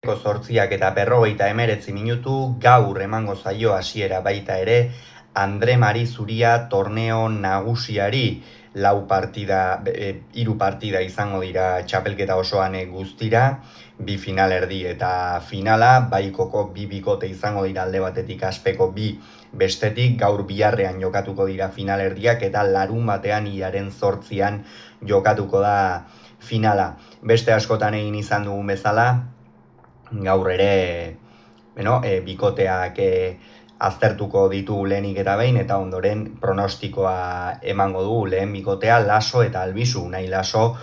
Zortziak eta 59 minutu, gaur emango zaio hasiera baita ere Andre Mari Zuria torneo nagusiari. Hiru partida izango dira txapelketa osoan guztira, bi finalerdi eta finala, baikoko bi bikote izango dira alde batetik, aspeko bi bestetik, gaur biharrean jokatuko dira finalerdiak eta larun batean hilaren 8an jokatuko da finala. Beste askotan egin izan dugun bezala, gaur ere bikoteak aztertuko ditugu lehenik eta behin, eta ondoren pronostikoa emango dugu. Lehen bikotea Laso eta Albisu. Unai Laso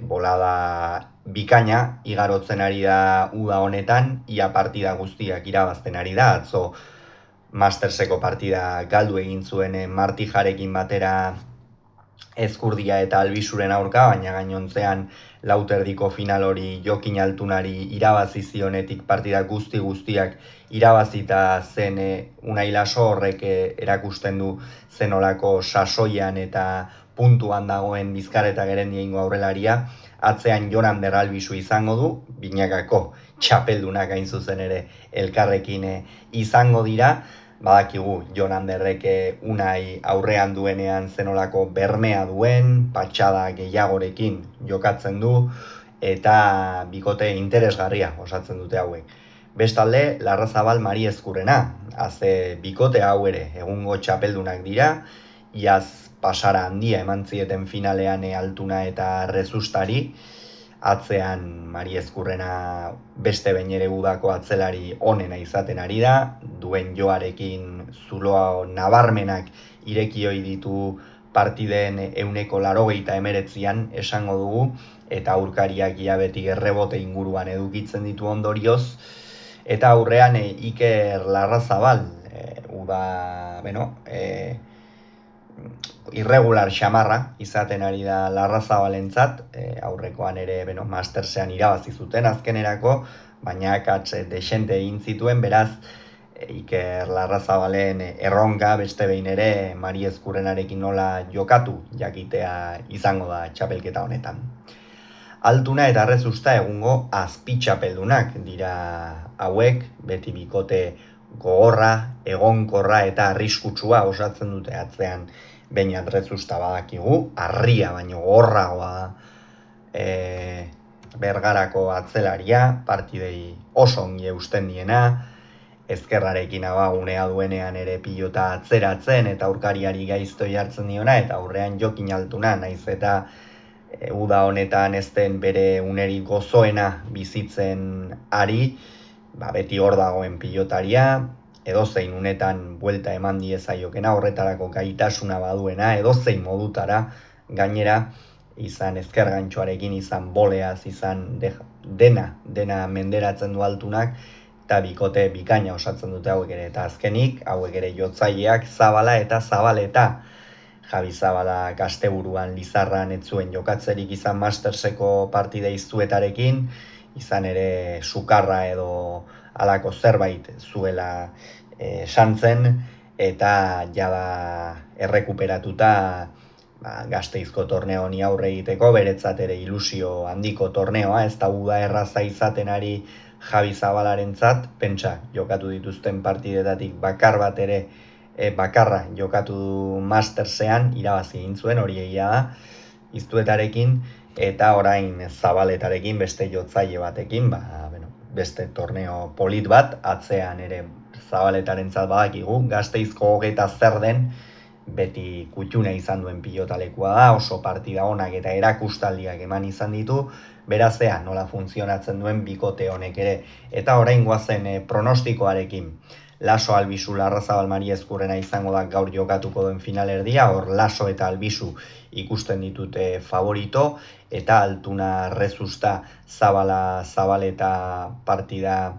bolada bikaina igarotzen ari da uda honetan, ia partida guztiak irabazten ari da. Atzo Masterseko partida galdu egin zuen Martijarekin batera Ezkurdia eta Albisuren aurka, baina gainontzean lauterdiko final hori Jokin Altunari irabazi zionetik partida guztiak irabazita zen. Unai Laso horrek erakusten du zenolako sasoian eta puntuan dagoen Bizkarreta Gerendi egingo aurrelaria. Atzean Jon Ander Albisu izango du, binakako txapeldunak hain zuzen ere elkarrekin izango dira. Badakigu Jon Anderrek Unai aurrean duenean zenolako bermea duen, patxada gehiagorekin jokatzen du, eta bikote interesgarria osatzen dute hauek. Bestalde, Larrazabal Mari Ezkurrena, bikote hau ere egungo txapeldunak dira, iaz pasara handia eman zieten finalean Altuna eta Rezustari. Atzean Mari Ezkurrena beste behin ere udako atzelari onena izaten ari da, duen joarekin zuloa nabarmenak ireki ohi ditu partiden 89an esango dugu, eta aurkariak ia beti errebote inguruan edukitzen ditu ondorioz. Eta aurrean Iker Larrazabal, irregular xamarra izaten ari da Larrazabalentzat. Aurrekoan ere Mastersean irabazi zuten azkenerako, baina akats desente egin zituen, beraz Iker Larrazabalen erronka beste behin ere Mari Ezkurrenarekin nola jokatu jakitea izango da txapelketa honetan. Altuna eta Rezusta egungo azpitxapeldunak dira hauek, beti bikote gogorra, egonkorra eta arriskutsua osatzen dute. Atzean Beñat Rezusta badakigu, harria baino gogorragoa Bergarako atzelaria, partidei oso ongi eusten diena, ezkerrarekin abagunea duenean ere pilota atzeratzen eta aurkariari gaiztoi hartzen diona, eta aurrean Jokin Altuna, naiz eta uda honetan ez den bere uneri gozoena bizitzen ari, beti hor dagoen pilotaria, edozein unetan buelta eman diezaiokena, horretarako gaitasuna baduena, edozein modutara, gainera, izan ezker gantxoarekin, izan boleaz, izan dena menderatzen du Altunak, eta bikote bikaina osatzen dute hauek ere. Eta azkenik, hauek ere jotzaileak Zabala eta Zabaleta. Javi Zabala Gasteburuan Lizarran ez zuen jokatzerik izan Masterseko partida iztuetarekin, izan ere sukarra edo halako zerbait zuela santzen, eta jada errekuperatuta Gasteizko torneo honi aurre egiteko, beretzat ere ilusio handiko torneoa, ez da uda erraza izaten ari Javi Zabalarentzat. Pentsa, jokatu dituzten partidetatik bakarra jokatu du Mastersean, irabazi egin zuen, hori egia da, iztuetarekin, eta orain Zabaletarekin, beste jotzaile batekin, beste torneo polit bat, atzean ere Zabaletarentzat badakigu, Gasteizko hogeta zer den, beti kutxune izan duen pilotalekua da, oso partida onak eta erakustaldiak eman izan ditu, berazea nola funtzionatzen duen bikote honek ere. Eta orain goazen pronostikoarekin. Laso Albisu Larrazabal Mari Ezkurrena izango da gaur jokatuko duen finalerdia, hor Laso eta Albisu ikusten ditute favorito, eta Altuna Rezusta Zabaleta partida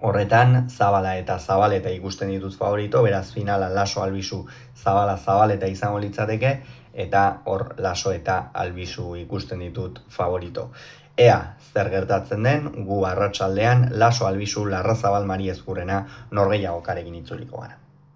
horretan, Zabala eta Zabaleta ikusten ditut favorito, beraz finala Laso Albisu Zabaleta izango litzateke, eta hor Laso eta Albisu ikusten ditut favorito. Ea zer gertatzen den, gu arratsaldean Laso Albisu Larrazabal Mari Ezkurrena norgehiagokarekin itzuliko gara.